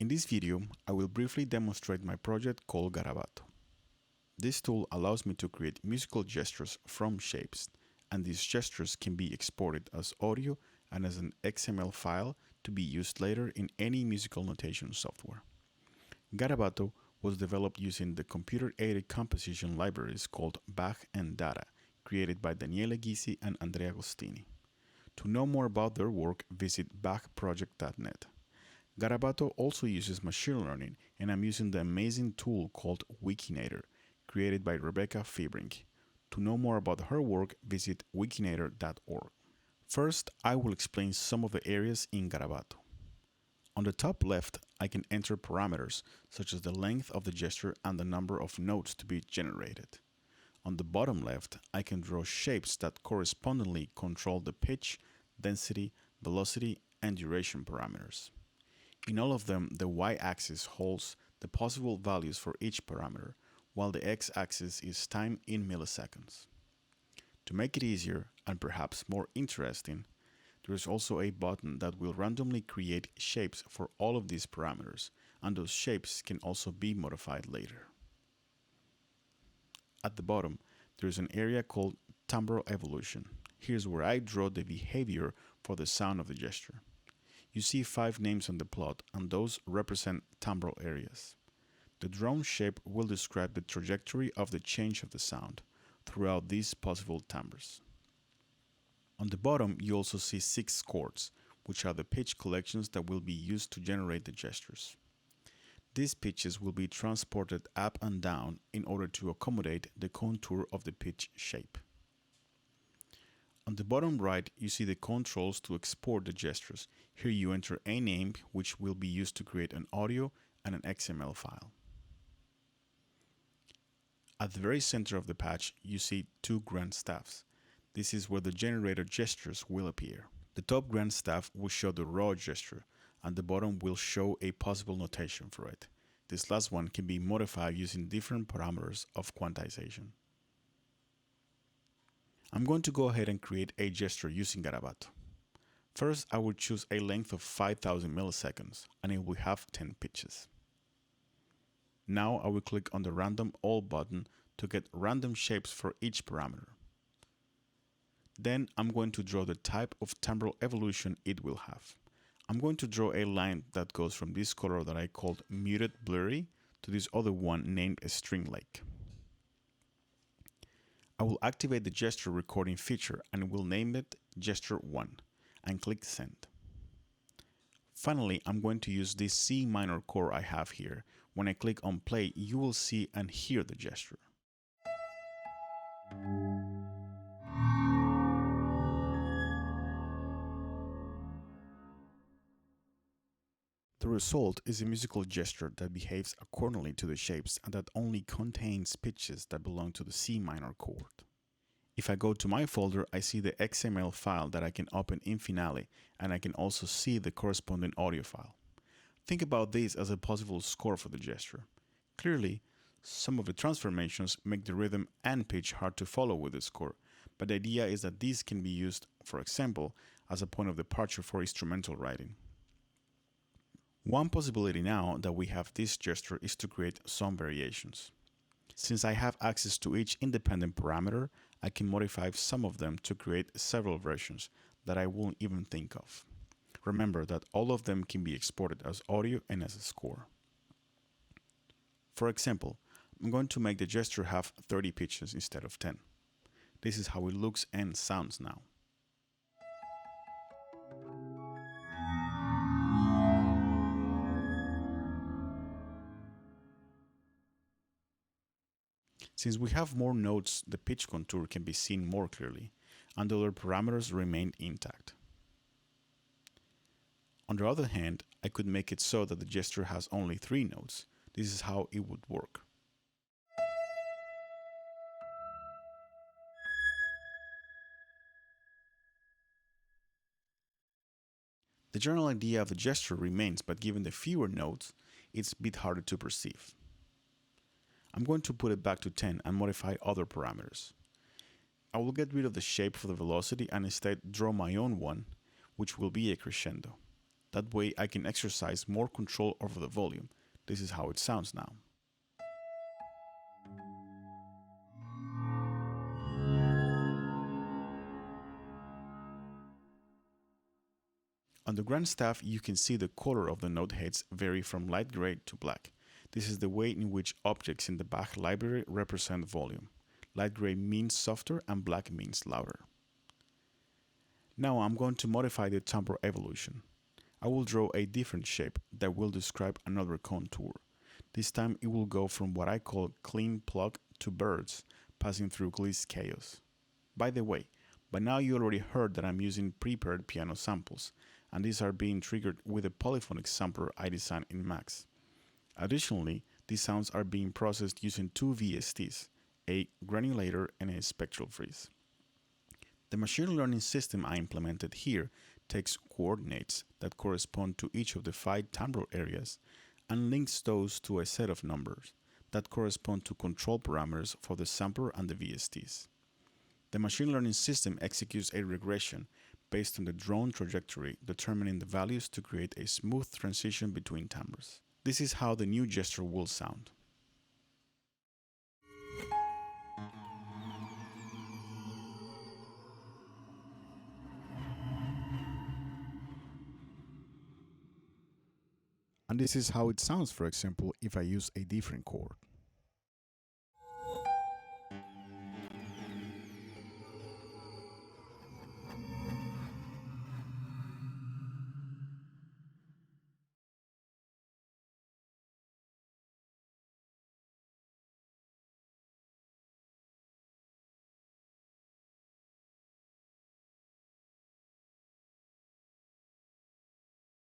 In this video, I will briefly demonstrate my project called Garabato. This tool allows me to create musical gestures from shapes, and these gestures can be exported as audio and as an XML file to be used later in any musical notation software. Garabato was developed using the computer-aided composition libraries called Bach and Dada, created by Daniele Gysi and Andrea Agostini. To know more about their work, visit bachproject.net. Garabato also uses machine learning, and I'm using the amazing tool called Wikinator, created by Rebecca Fiebrink. To know more about her work, visit wikinator.org. First, I will explain some of the areas in Garabato. On the top left, I can enter parameters such as the length of the gesture and the number of notes to be generated. On the bottom left, I can draw shapes that correspondingly control the pitch, density, velocity, and duration parameters. In all of them, the y-axis holds the possible values for each parameter, while the x-axis is time in milliseconds. To make it easier and perhaps more interesting, there is also a button that will randomly create shapes for all of these parameters, and those shapes can also be modified later. At the bottom, there is an area called Tumblr Evolution. Here's where I draw the behavior for the sound of the gesture. You see 5 names on the plot, and those represent timbre areas. The drone shape will describe the trajectory of the change of the sound throughout these possible timbres. On the bottom, you also see 6 chords, which are the pitch collections that will be used to generate the gestures. These pitches will be transported up and down in order to accommodate the contour of the pitch shape. On the bottom right, you see the controls to export the gestures. Here you enter a name, which will be used to create an audio and an XML file. At the very center of the patch, you see 2 grand staffs. This is where the generated gestures will appear. The top grand staff will show the raw gesture, and the bottom will show a possible notation for it. This last one can be modified using different parameters of quantization. I'm going to go ahead and create a gesture using Garabato. First, I will choose a length of 5000 milliseconds, and it will have 10 pitches. Now I will click on the Random All button to get random shapes for each parameter. Then I'm going to draw the type of Tumblr evolution it will have. I'm going to draw a line that goes from this color that I called Muted Blurry to this other one named String Lake. I will activate the gesture recording feature and will name it Gesture 1 and click Send. Finally, I'm going to use this C minor chord I have here. When I click on play, you will see and hear the gesture. The result is a musical gesture that behaves accordingly to the shapes and that only contains pitches that belong to the C minor chord. If I go to my folder, I see the XML file that I can open in Finale, and I can also see the corresponding audio file. Think about this as a possible score for the gesture. Clearly, some of the transformations make the rhythm and pitch hard to follow with the score, but the idea is that these can be used, for example, as a point of departure for instrumental writing. One possibility now that we have this gesture is to create some variations. Since I have access to each independent parameter, I can modify some of them to create several versions that I won't even think of. Remember that all of them can be exported as audio and as a score. For example, I'm going to make the gesture have 30 pitches instead of 10. This is how it looks and sounds now. Since we have more notes, the pitch contour can be seen more clearly, and the other parameters remain intact. On the other hand, I could make it so that the gesture has only 3 notes. This is how it would work. The general idea of the gesture remains, but given the fewer notes, it's a bit harder to perceive. I'm going to put it back to 10 and modify other parameters. I will get rid of the shape for the velocity and instead draw my own one, which will be a crescendo. That way I can exercise more control over the volume. This is how it sounds now. On the grand staff, you can see the color of the note heads vary from light gray to black. This is the way in which objects in the Bach library represent volume. Light gray means softer and black means louder. Now I'm going to modify the Tumblr Evolution. I will draw a different shape that will describe another contour. This time it will go from what I call clean plug to birds, passing through Glee's chaos. By the way, by now you already heard that I'm using prepared piano samples, and these are being triggered with a polyphonic sampler I designed in Max. Additionally, these sounds are being processed using two VSTs, a granulator and a spectral freeze. The machine learning system I implemented here takes coordinates that correspond to each of the 5 timbre areas and links those to a set of numbers that correspond to control parameters for the sampler and the VSTs. The machine learning system executes a regression based on the drone trajectory, determining the values to create a smooth transition between timbres. This is how the new gesture will sound. And this is how it sounds, for example, if I use a different chord.